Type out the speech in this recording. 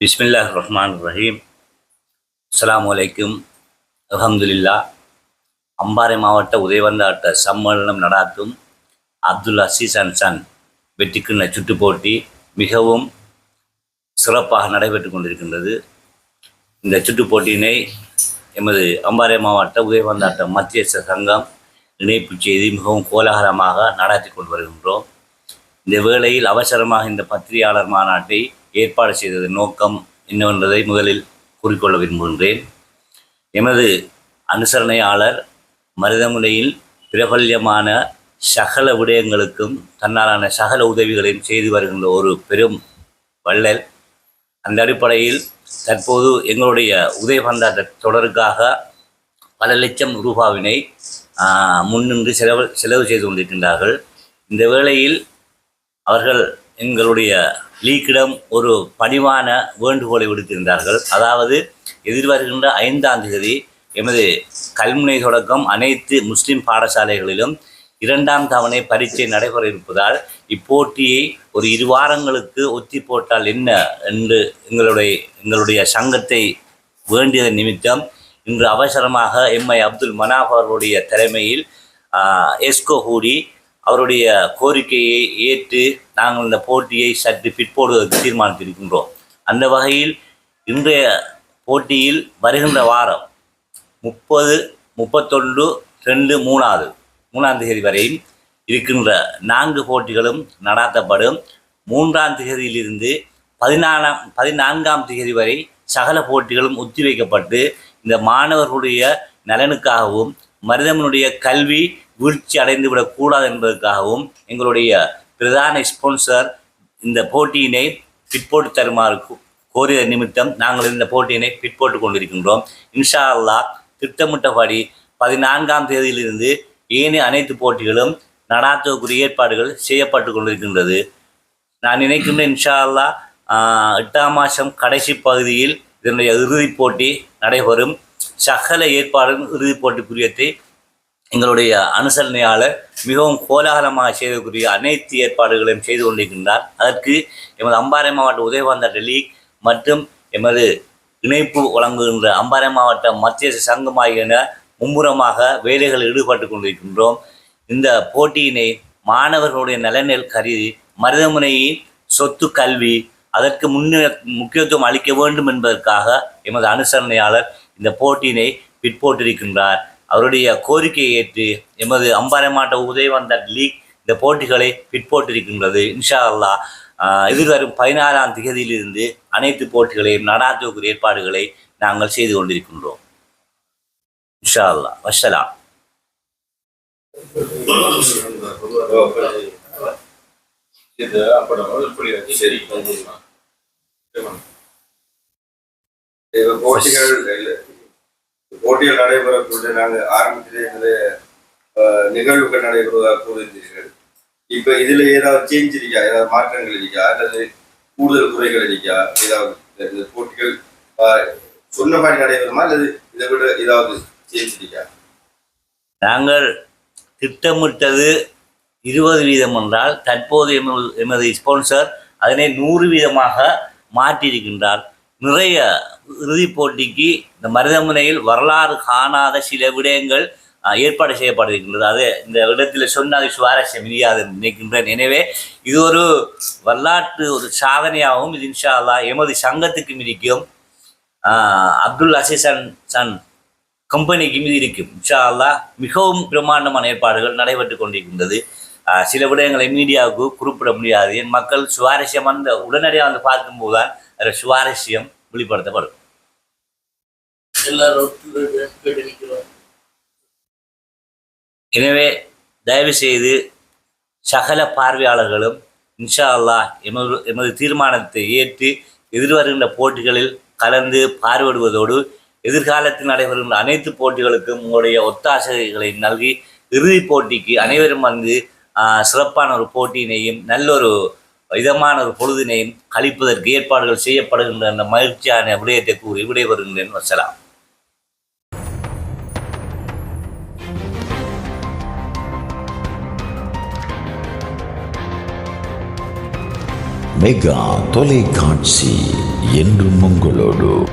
பிஸ்மில்லாஹ் ரஹ்மான் ரஹீம். அஸ்ஸலாமு அலைக்கும். அல்ஹம்துலில்லா. அம்பாறை மாவட்ட உதயவந்தாட்ட சம்மேளனம் நடாத்தும் அப்துல் அசீஸ் அண்ட் சன் வெற்றிக்கிண்ண சுற்று போட்டி மிகவும் சிறப்பாக நடைபெற்று கொண்டிருக்கின்றது. இந்த சுற்று போட்டியினை எமது அம்பாறை மாவட்ட உதயவந்தாட்ட மத்திய சங்கம் இணைப்பு செய்து மிகவும் கோலாகலமாக நடாத்தி கொண்டு வருகின்றோம். இந்த வேளையில் அவசரமாக இந்த பத்திரிகையாளர் மாநாட்டை ஏற்பாடு செய்ததன் நோக்கம் என்னவென்பதை முதலில் கூறிக்கொள்ள விரும்புகின்றேன். எமது அனுசரணையாளர் மருதமுனையில் பிரபல்யமான சகல விடயங்களுக்கும் தன்னாலான சகல உதவிகளையும் செய்து வருகின்ற ஒரு பெரும் வள்ளல். அந்த அடிப்படையில் தற்போது எங்களுடைய உதயபந்தாட்ட தொடருக்காக பல லட்சம் ரூபாவினை முன்னின்று செலவு செய்து கொண்டிருக்கின்றார்கள். இந்த வேளையில் அவர்கள் எங்களுடைய லீக்கிடம் ஒரு பணிவான வேண்டுகோளை விடுத்திருந்தார்கள். அதாவது எதிர்வருகின்ற 5ஆம் தேதி எமது கல்முனை தொடக்கம் அனைத்து முஸ்லிம் பாடசாலைகளிலும் 2ஆம் தவணை பரீட்சை நடைபெற இருப்பதால் இப்போட்டியை ஒரு 2 வாரங்களுக்கு ஒத்தி போட்டால் என்ன என்று எங்களுடைய சங்கத்தை வேண்டியதன் நிமித்தம் இன்று அவசரமாக எம்ஐ அப்துல் மனாஃப் அவர்களுடைய தலைமையில் எஸ்கோ கூடி அவருடைய கோரிக்கையை ஏற்று நாங்கள் இந்த போட்டியை சற்று பிற்போடுவதற்கு தீர்மானித்திருக்கின்றோம். அந்த வகையில் இன்றைய போட்டியில் வருகின்ற வாரம் 30, 31, 2, 3ஆம் தேதி வரையும் இருக்கின்ற 4 போட்டிகளும் நடாத்தப்படும். 3ஆம் தேதியிலிருந்து 14ஆம் தேதி வரை சகல போட்டிகளும் ஒத்திவைக்கப்பட்டு இந்த மாணவர்களுடைய நலனுக்காகவும் மருதமனுடைய கல்வி வீழ்ச்சி அடைந்துவிடக்கூடாது என்பதற்காகவும் எங்களுடைய பிரதான ஸ்பான்சர் இந்த போட்டியினை பிற்போட்டு தருமாறு கோரிய நிமித்தம் நாங்கள் இந்த போட்டியினை பிற்போட்டு கொண்டிருக்கின்றோம். இன்ஷா அல்லாஹ் திட்டமிட்டபடி 14ஆம் தேதியிலிருந்து ஏனைய அனைத்து போட்டிகளும் நடாத்துவதற்குரிய ஏற்பாடுகள் செய்யப்பட்டு கொண்டிருக்கின்றது. நான் நினைக்கின்றேன் இன்ஷா அல்லாஹ் 8ஆம் மாதம் கடைசி பகுதியில் இதனுடைய இறுதிப் போட்டி நடைபெறும். சகல ஏற்பாடுகள் இறுதிப் போட்டிக்குரியத்தை எங்களுடைய அனுசரணையாளர் மிகவும் கோலாகலமாக செய்யக்கூடிய அனைத்து ஏற்பாடுகளையும் செய்து கொண்டிருக்கின்றார். அதற்கு எமது அம்பாறை மாவட்ட உதயவந்தாட்ட லீக் மற்றும் எமது இணைப்பு வழங்குகின்ற அம்பாறை மாவட்ட மத்திய சங்கம் ஆகியன மும்முரமாக வேலைகளில் ஈடுபட்டு கொண்டிருக்கின்றோம். இந்த போட்டியினை மாணவர்களுடைய நலனில் கருதி மருதமுனையின் சொத்து கல்வி அதற்கு முக்கியத்துவம் அளிக்க வேண்டும் என்பதற்காக எமது அனுசரணையாளர் இந்த போட்டியினை பிற்போட்டிருக்கின்றார். அவருடைய கோரிக்கையை ஏற்று எமது அம்பாறை மாவட்ட உதயவந்தாட்ட லீக் இந்த போட்டிகளை பிற்போட்டிருக்கின்றது. இன்ஷா அல்லாஹ் எதிர்வரும் 16ஆம் தேதியிலிருந்து அனைத்து போட்டிகளையும் நடாத்துவதற்கு ஏற்பாடுகளை நாங்கள் செய்து கொண்டிருக்கின்றோம். இன்ஷா அல்லாஹ். வஸ்ஸலாம். போட்டிகள் நடைபெறக்கூடிய நாங்கள் ஆரம்பத்திலே நிகழ்வுகள் நடைபெறுவதாக கூறியிருந்தீர்கள். இப்போ இதில் ஏதாவது சேஞ்ச் இருக்கா, ஏதாவது மாற்றங்கள் இருக்கா, அல்லது கூடுதல் குறைகள் இருக்கா? ஏதாவது இந்த போட்டிகள் சொன்ன மாதிரி நடைபெறுமா அல்லது இதை விட ஏதாவது சேஞ்ச் இருக்கா? நாங்கள் திட்டமிட்டது 20% என்றால் தற்போது எமது ஸ்பான்சர் அதனை 100% மாற்றியிருக்கின்றார். நிறைய இறுதிப் போட்டிக்கு இந்த மருதமுனையில் வரலாறு காணாத சில விடயங்கள் ஏற்பாடு செய்யப்பட்டிருக்கின்றது. அது இந்த இடத்தில் சொன்னால் சுவாரஸ்யம் இல்லாது நினைக்கின்றேன். எனவே இது ஒரு வரலாற்று ஒரு சாதனையாகவும் இது இன்ஷா அல்லாஹ் எமது சங்கத்துக்கு இருக்கும், அப்துல் அசீஸ் அண்ட் சன் கம்பெனிக்கு மீது இருக்கும். இன்ஷா அல்லாஹ் மிகவும் பிரம்மாண்டமான ஏற்பாடுகள் நடைபெற்று கொண்டிருக்கின்றது. சில விடயங்களை மீடியாவுக்கு குறிப்பிட முடியாது. என் மக்கள் சுவாரஸ்யம் உடனடியாக வந்து பார்க்கும்போது தான் அதில் சுவாரஸ்யம் வெளிப்படுத்தப்படும். எனவே தயவு செய்து சகல பார்வையாளர்களும் இன்ஷா அல்லாஹ் எமது தீர்மானத்தை ஏற்று எதிர்வருகின்ற போட்டிகளில் கலந்து பார்வையிடுவதோடு எதிர்காலத்தில் நடைபெறுகின்ற அனைத்து போட்டிகளுக்கும் உங்களுடைய ஒத்தாசைகளை நல்கி இறுதிப் போட்டிக்கு அனைவரும் வந்து சிறப்பான ஒரு போட்டியினையும் நல்லொரு இதமான ஒரு பொழுதினையும் கழிப்பதற்கு ஏற்பாடுகள் செய்யப்படுகின்ற அந்த மகிழ்ச்சியான விடயத்தை கூறி விடைபெறுகின்றேன். வஸ்ஸலாம். மெகா தொலைக்காட்சி. என்றும் உங்களோடு.